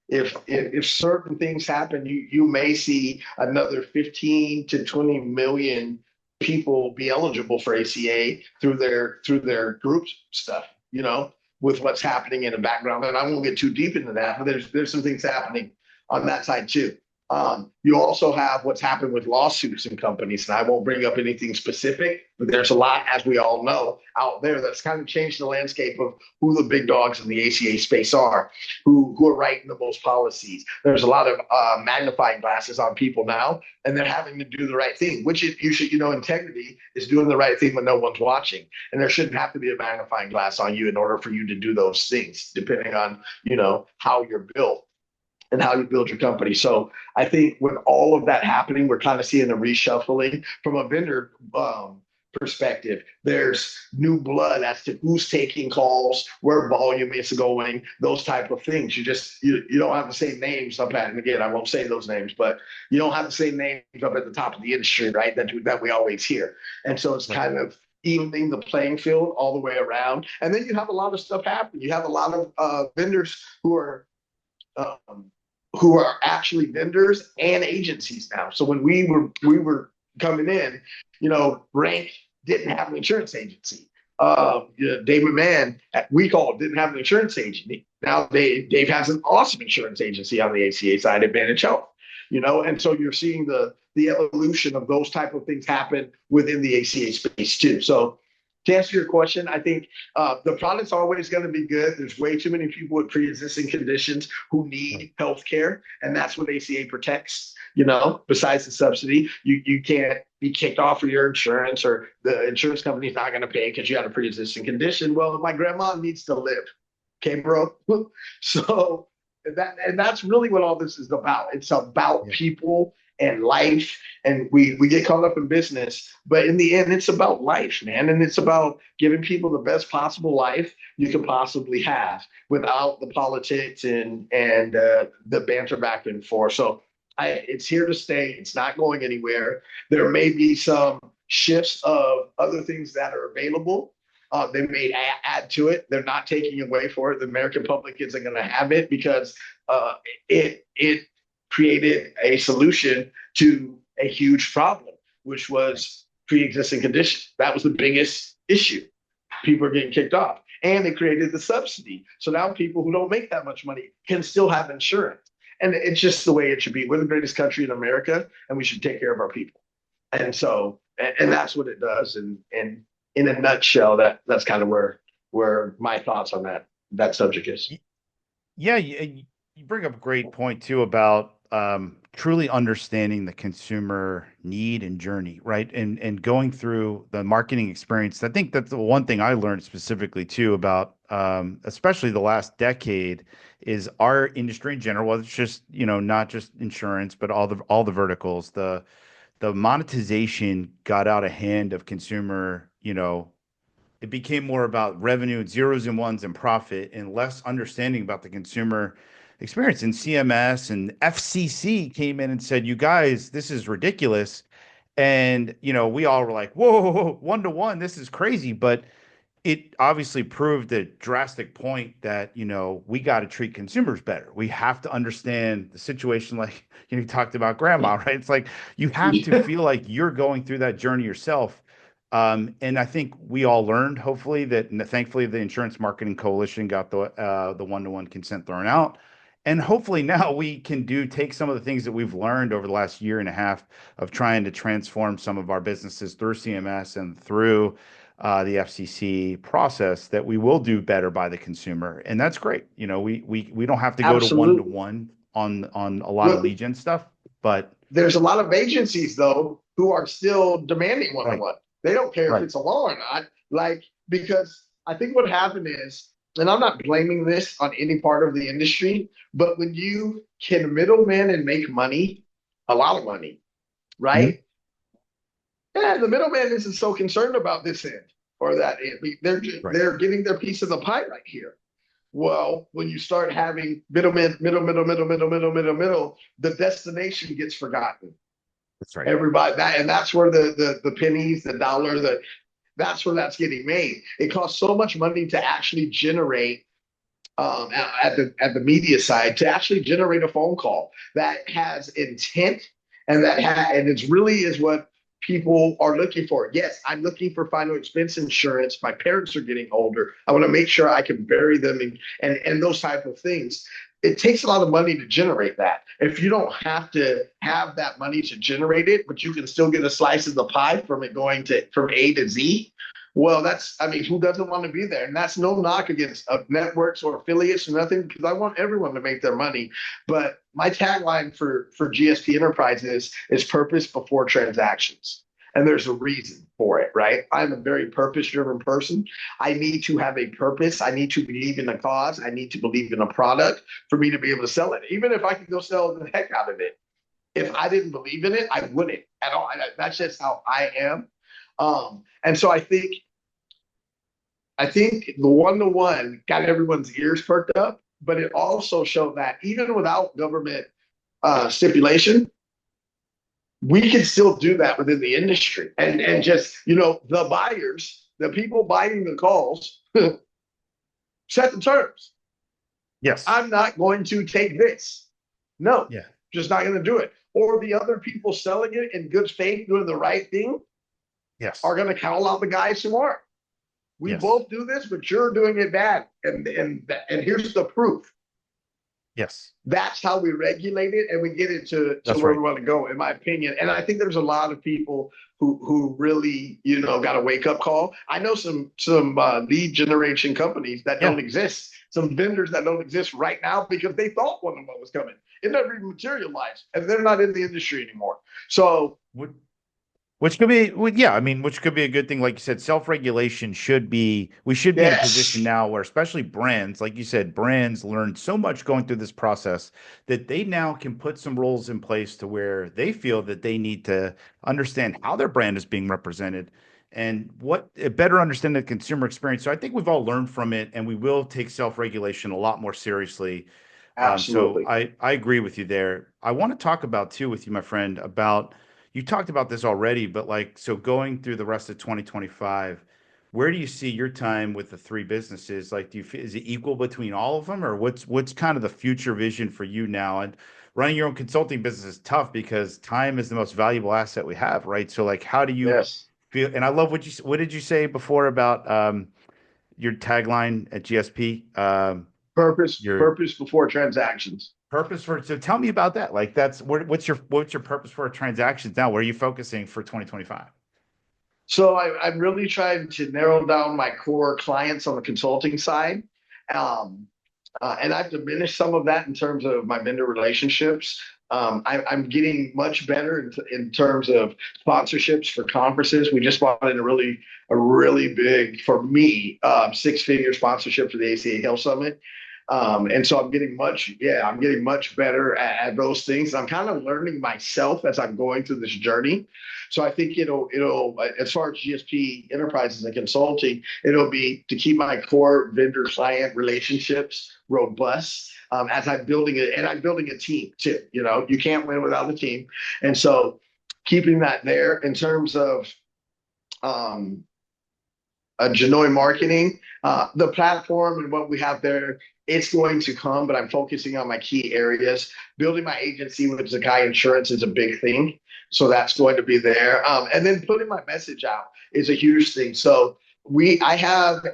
if certain things happen, you may see another 15 to 20 million people be eligible for ACA through their group stuff. With what's happening in the background, and I won't get too deep into that, but there's some things happening on that side too. You also have what's happened with lawsuits and companies, and I won't bring up anything specific, but there's a lot, as we all know, out there that's kind of changed the landscape of who the big dogs in the ACA space are, who are writing the most policies. There's a lot of magnifying glasses on people now, and they're having to do the right thing, which is, you should, integrity is doing the right thing when no one's watching, and there shouldn't have to be a magnifying glass on you in order for you to do those things, depending on how you're built and how you build your company. So I think with all of that happening, we're kind of seeing a reshuffling from a vendor perspective. There's new blood as to who's taking calls, where volume is going, those type of things. You don't have the same names up at, and again, I won't say those names, but you don't have the same names up at the top of the industry, right? That we always hear. And so it's kind of evening the playing field all the way around. And then you have a lot of stuff happening. You have a lot of vendors um, who are actually vendors and agencies now. So when we were coming in, Rank didn't have an insurance agency. David Mann We Call didn't have an insurance agency. Now Dave has an awesome insurance agency on the ACA side, Advantage Health. And so you're seeing the evolution of those type of things happen within the ACA space too. So to answer your question, I think the product's always going to be good. There's way too many people with pre-existing conditions who need health care, and that's what ACA protects. Besides the subsidy, you can't be kicked off of your insurance, or the insurance company's not going to pay because you had a pre-existing condition. Well, my grandma needs to live. Okay, bro. So that's really what all this is about. It's about people and life, and we get caught up in business, but in the end, it's about life, man, and it's about giving people the best possible life you can possibly have without the politics and the banter back and forth. So it's here to stay. It's not going anywhere. There may be some shifts of other things that are available. They may add to it. They're not taking away for it. The American public isn't going to have it because it created a solution to a huge problem, which was pre-existing conditions. That was the biggest issue. People are getting kicked off. And they created the subsidy. So now people who don't make that much money can still have insurance. And it's just the way it should be. We're the greatest country in America, and we should take care of our people. And so, and that's what it does. And in a nutshell, that's kind of where my thoughts on that subject is. Yeah, you bring up a great point too about truly understanding the consumer need and journey, right? And going through the marketing experience. I think that's the one thing I learned specifically too about especially the last decade is our industry in general. Well, it's just, not just insurance, but all the verticals. The monetization got out of hand of consumer, it became more about revenue and zeros and ones and profit and less understanding about the consumer experience. And CMS and FCC came in and said, "You guys, this is ridiculous." And we all were like, "Whoa, whoa, whoa, one to one, this is crazy." But it obviously proved a drastic point that we got to treat consumers better. We have to understand the situation, like you talked about grandma, right? It's like you have to feel like you're going through that journey yourself. And I think we all learned, hopefully, that thankfully the Insurance Marketing Coalition got the one-to-one consent thrown out. And hopefully now we can take some of the things that we've learned over the last year and a half of trying to transform some of our businesses through CMS and through the FCC process, that we will do better by the consumer, and that's great. We don't have to go to Absolutely. one on a lot of Look, lead gen stuff, but there's a lot of agencies though who are still demanding one on right, one. They don't care if right, it's a law or not. Like, because I think what happened is, and I'm not blaming this on any part of the industry, but when you can middleman and make money, a lot of money, mhm, right? Yeah, the middleman isn't so concerned about this end or that end. right. They're getting their piece of the pie right here. Well, when you start having middle, the destination gets forgotten. That's right. Everybody that, and that's where the pennies, the dollar, that's where that's getting made. It costs so much money to actually generate at the media side, to actually generate a phone call that has intent, and it's really is what people are looking for. Yes, I'm looking for final expense insurance. My parents are getting older. I want to make sure I can bury them, and those type of things. It takes a lot of money to generate that. If you don't have to have that money to generate it, but you can still get a slice of the pie from it going to from A to Z, well, I mean, who doesn't want to be there? And that's no knock against networks or affiliates or nothing, because I want everyone to make their money. But my tagline for GSP Enterprises is purpose before transactions. And there's a reason for it, right? I'm a very purpose driven person. I need to have a purpose. I need to believe in a cause. I need to believe in a product for me to be able to sell it. Even if I could go sell the heck out of it, if I didn't believe in it, I wouldn't at all. That's just how I am. And so I think the one to one got everyone's ears perked up, but it also showed that even without government stipulation, we can still do that within the industry, and just the buyers, the people buying the calls, set the terms. Yes. I'm not going to take this. No, Yeah. just not going to do it. Or the other people selling it in good faith, doing the right thing, Yes. are going to call out the guys who aren't. We Yes. both do this, but you're doing it bad. And here's the proof. Yes. That's how we regulate it, and we get it to That's where we right. want to go, in my opinion. And I think there's a lot of people who really got a wake up call. I know some lead generation companies that Yeah. don't exist, some vendors that don't exist right now because they thought one of them was coming. It never even materialized, and they're not in the industry anymore. So Would Which could be, well, yeah, I mean, which could be a good thing. Like you said, self-regulation we should be in a position yes, now where, especially brands, like you said, brands learned so much going through this process that they now can put some rules in place to where they feel that they need to understand how their brand is being represented and better understand the consumer experience. So I think we've all learned from it, and we will take self-regulation a lot more seriously. So absolutely. I agree with you there. I want to talk about too with you, my friend, about you talked about this already, but like, so going through the rest of 2025, where do you see your time with the three businesses? Like, is it equal between all of them, or what's kind of the future vision for you now? And running your own consulting business is tough because time is the most valuable asset we have, right? So like, how do you Yes, feel? And I love what did you say before about your tagline at GSP? Your purpose before transactions. purpose for, so tell me about that. Like what's your purpose for transactions now? Where are you focusing for 2025? So I'm really trying to narrow down my core clients on the consulting side. Um, and I've diminished some of that in terms of my vendor relationships. I'm getting much better in terms of sponsorships for conferences. We just bought in a really big, for me, 6-figure sponsorship for the ACA Health Summit. And so I'm getting much better at those things. I'm kind of learning myself as I'm going through this journey. So I think it'll, as far as GSP enterprises and consulting, it'll be to keep my core vendor client relationships robust as I'm building it, and I'm building a team too. You know, you can't win without a team, and so keeping that there in terms of um, Genoa marketing, the platform and what we have there, it's going to come, but I'm focusing on my key areas. Building my agency with Zakai Insurance is a big thing. So that's going to be there. And then putting my message out is a huge thing. So I have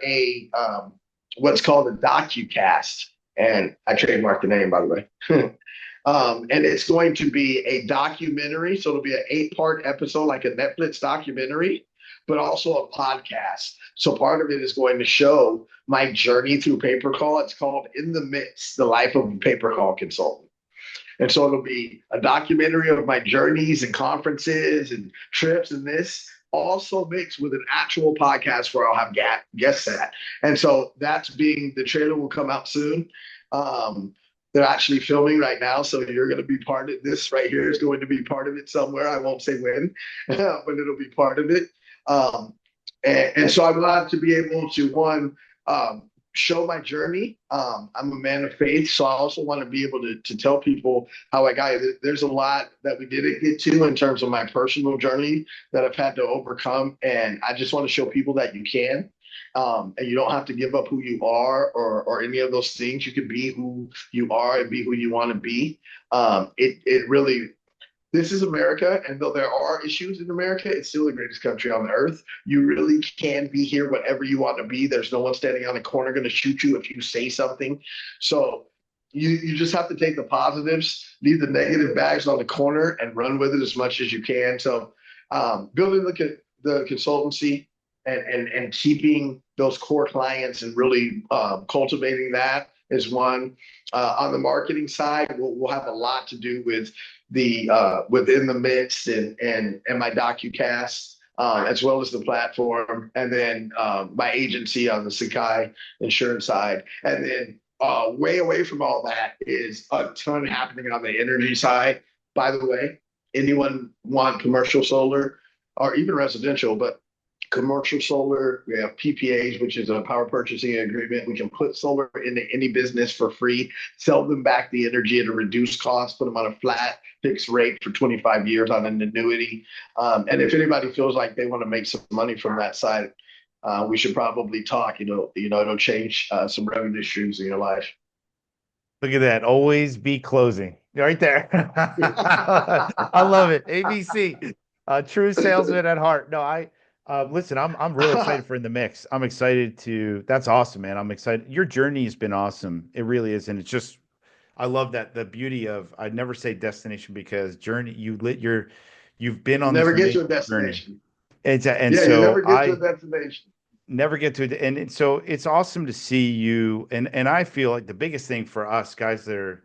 what's called a DocuCast, and I trademarked the name, by the way. And it's going to be a documentary. So it'll be an 8-part episode, like a Netflix documentary, but also a podcast. So part of it is going to show my journey through pay per call. It's called In the Midst, The Life of a Pay Per Call Consultant. And so it'll be a documentary of my journeys and conferences and trips and this, also mixed with an actual podcast where I'll have guests at. And so the trailer will come out soon. They're actually filming right now, so you're going to be part of this right here is going to be part of it somewhere. I won't say when, but it'll be part of it. And so I'm glad to be able to show my journey. I'm a man of faith, so I also want to be able to tell people how I got it. There's a lot that we didn't get to in terms of my personal journey that I've had to overcome, and I just want to show people that you can. And you don't have to give up who you are or any of those things. You can be who you are and be who you want to be. It really this is America, and though there are issues in America, it's still the greatest country on the earth. You really can be here whatever you want to be. There's no one standing on the corner going to shoot you if you say something. So you just have to take the positives, leave the negative bags on the corner, and run with it as much as you can. So building the consultancy and keeping those core clients and really cultivating that is one. On the marketing side, we'll have a lot to do with the within the mix and my DocuCast, as well as the platform, and then my agency on the Sakai insurance side, and then way away from all that is a ton happening on the energy side. By the way, anyone want commercial solar or even residential, but commercial solar, we have PPAs, which is a power purchasing agreement. We can put solar into any business for free, sell them back the energy at a reduced cost, put them on a flat fixed rate for 25 years on an annuity. And if anybody feels like they want to make some money from that side, we should probably talk. It'll change some revenue streams in your life. Look at that. Always be closing. Right there. I love it. ABC. True salesman at heart. No, listen, I'm real excited for In the Mix. I'm excited that's awesome, man. I'm excited. Your journey has been awesome. It really is. And it's just I love that the beauty of I'd never say destination because journey you've been You on this never get amazing to a journey. destination. And Yeah, you so never get to a I destination. never get to it. And so it's awesome to see you. And I feel like the biggest thing for us guys that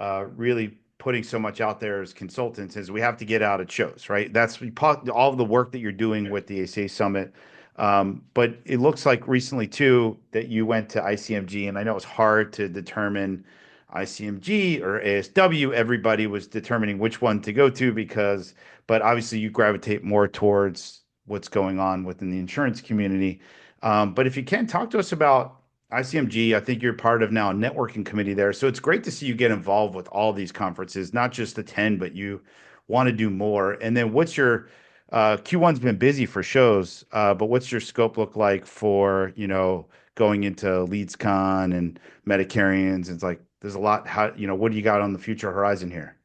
are really putting so much out there as consultants is we have to get out at shows, right? That's all of the work that you're doing with the ACA Summit. But it looks like recently too that you went to ICMG, and I know it's hard to determine ICMG or ASW. Everybody was determining which one to go to but obviously you gravitate more towards what's going on within the insurance community. But if you can talk to us about ICMG, I think you're part of now a networking committee there. So it's great to see you get involved with all these conferences, not just attend, but you want to do more. And then what's your Q1's been busy for shows, but what's your scope look like for, going into LeadsCon and Medicarians? It's like there's a lot. What do you got on the future horizon here?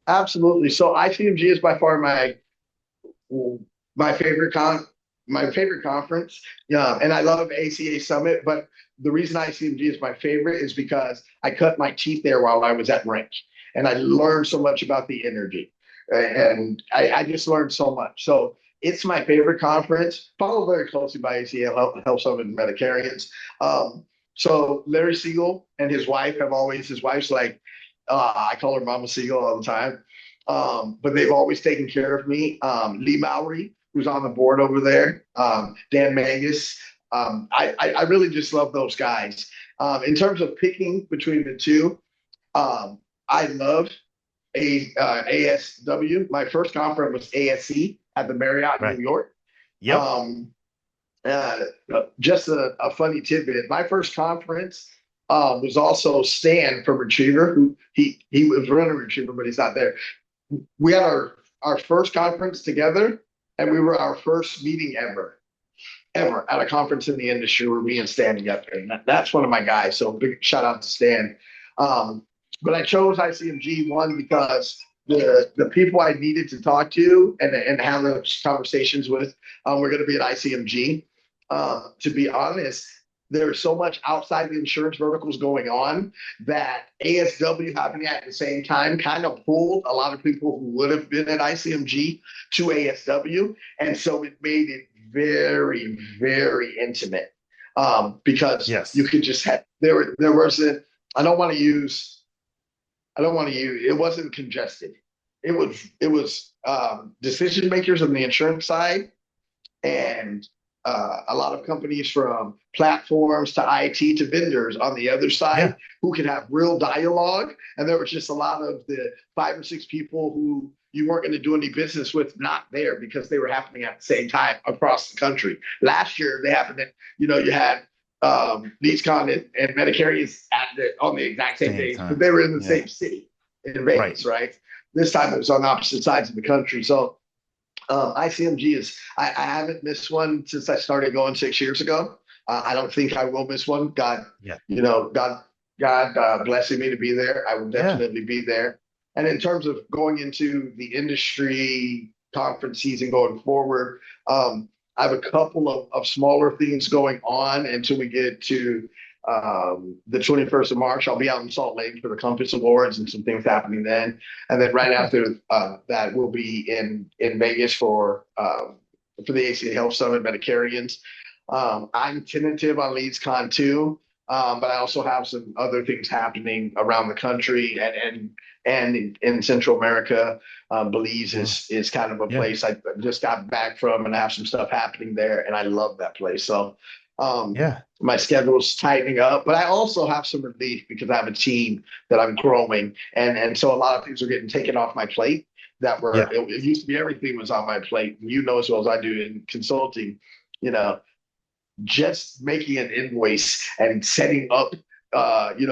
Absolutely. So ICMG is by far my favorite my favorite conference. Yeah, and I love ACA Summit, but the reason ICMG is my favorite is because I cut my teeth there while I was at Rank, and I learned so much about the energy, and I just learned so much. So it's my favorite conference, followed very closely by ACA Health Summit and Medicarians. So Larry Siegel and his wife's like, I call her Mama Siegel all the time. But they've always taken care of me. Lee Mowry, who's on the board over there, Dan Mangus. I really just love those guys. In terms of picking between the two, I love ASW. My first conference was ASE at the Marriott in Right. New York. Yep. Um, uh, just a funny tidbit. My first conference was also Stan from Retriever, who he was running Retriever, but he's not there. We had our first conference together, and we were our first meeting ever at a conference in the industry where me and Stan together. And that's one of my guys. So big shout out to Stan. Um, but I chose ICMG one because the people I needed to talk to and have those conversations with were going to be at ICMG. To be honest, there's so much outside the insurance verticals going on that ASW happening at the same time kind of pulled a lot of people who would have been at ICMG to ASW. And so it made it very, very intimate because you Yes. could just have, there wasn't, I don't want to use, I don't want to use, it wasn't congested. It was decision makers on the insurance side and a lot of companies from platforms to IT to vendors on the other side Yeah. who could have real dialogue. And there was just a lot of the 5 or 6 people who you weren't going to do any business with not there because they were happening at the same time across the country. Last year, they happened at, you had NeedsCon and Medicare on the exact same Same days, but time. they were in the Yeah. same city in Right. Vegas, right? This time it was on opposite sides of the country. So ICMG is, I haven't missed one since I started going 6 years ago. I don't think I will miss one. God, Yeah. God blessing me to be there. I will Yeah. definitely be there. And in terms of going into the industry conference season going forward, I have a couple of smaller things going on until we get to the 21st of March. I'll be out in Salt Lake for the Compass Awards and some things happening then. And then right after that, we'll be in Vegas for the ACA Health Summit Medicarians. I'm tentative on LeadsCon too, but I also have some other things happening around the country and in Central America. Belize Well, is kind of a yeah. place I just got back from, and I have some stuff happening there, and I love that place. So Yeah. my schedule's tightening up, but I also have some relief because I have a team that I'm growing, and so a lot of things are getting taken off my plate that Yeah. it used to be everything was on my plate. You know as well as I do in consulting, you know, just making an invoice and setting up,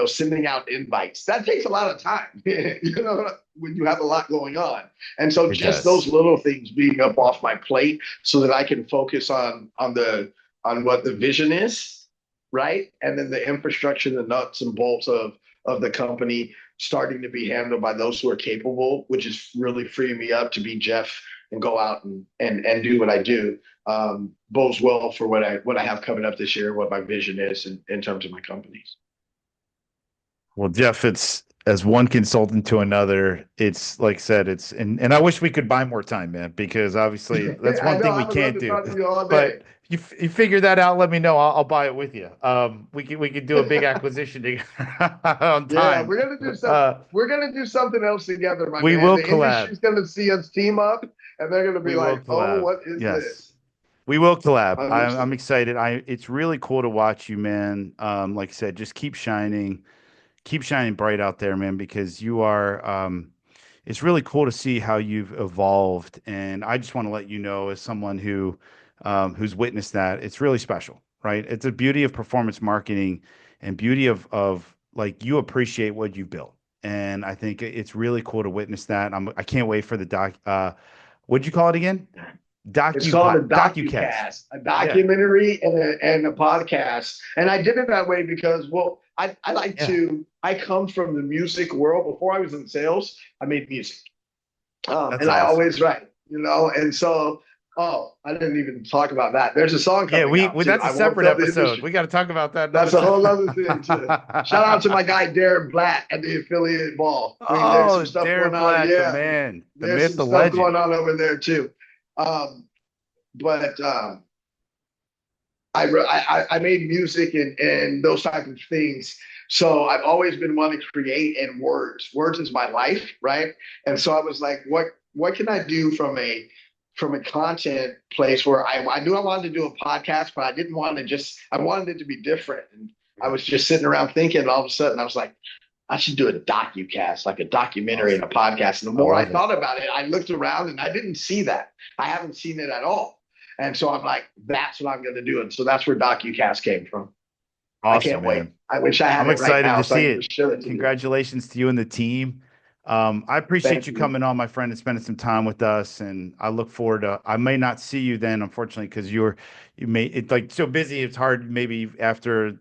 sending out invites. That takes a lot of time, when you have a lot going on. And so It just those does. little things being up off my plate so that I can focus on what the vision is, right? And then the infrastructure, the nuts and bolts of the company starting to be handled by those who are capable, which is really freeing me up to be Jeff and go out and do what I do. Bodes well for what I have coming up this year, what my vision is in terms of my companies. Well, Jeff, it's as one consultant to another. It's like I said, and I wish we could buy more time, man, because obviously that's I one know thing we I would love can't to do. talk to you all day. But you figure that out, let me know. I'll buy it with you. We could do a big acquisition together on Yeah, time. we're gonna do something else together, my We man. will The collab. industry's gonna see us team up and they're gonna be We will like, oh, collab. what is Yes. this? We will collab. I'm 100%. excited. It's really cool to watch you, man. Like I said, just keep shining bright out there, man, because you are, it's really cool to see how you've evolved. And I just want to let you know, as someone who's witnessed that, it's really special, right? It's a beauty of performance marketing and beauty of like you appreciate what you built. And I think it's really cool to witness that. I can't wait for the what'd you call it again? It's called a Docucast. docucast, a Yeah. documentary and a podcast. And I did it that way because, well, Yeah. I come from the music world. Before I was in sales, I made music. That's And I awesome. always write, and so, oh, I didn't even talk about that. There's a song Yeah, coming out too. that's a I won't separate tell the episode. industry. We got to talk about that another That's a time. whole other thing too. Shout out to my guy Darren Blatt at the affiliate ball. I mean, there's some Oh, stuff going Darren on. Black, the Yeah, man, the there's myth, some the stuff legend. going on over there too. Um, but I made music and those type of things. So I've always been wanting to create in words. Words is my life, right? And so I was like, what can I do from a content place where I knew I wanted to do a podcast, but I didn't want to just I wanted it to be different. I was just sitting around thinking, and all of a sudden I was like, I should do a docucast, like a documentary and a Awesome. podcast. And the I more I love it. thought about it, I looked around and I didn't see that. I haven't seen it at all. And so I'm like, that's what I'm going to do. And so that's where DocuCast came from. I Awesome, can't wait. man. I wish I had I'm it right excited now to so I see can it. just show it to you. Congratulations to you and the team. I appreciate Thank you you. coming on, my friend, and spending some time with us. And I look forward to. I may not see you then, unfortunately, because you may it's like so busy. It's hard maybe after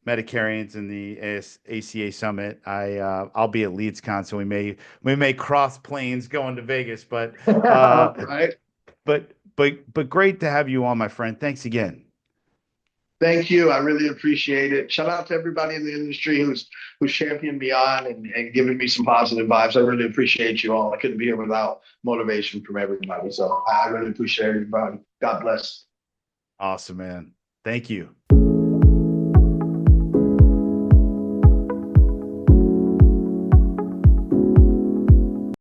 Medicarians and the ACA summit. I'll be at LeadsCon, so we may cross planes going to Vegas. Right. But great to have you on, my friend. Thanks again. Thank you. I really appreciate it. Shout out to everybody in the industry who's championed me on and giving me some positive vibes. I really appreciate you all. I couldn't be here without motivation from everybody. So I really appreciate everybody. God bless. Awesome, man. Thank you.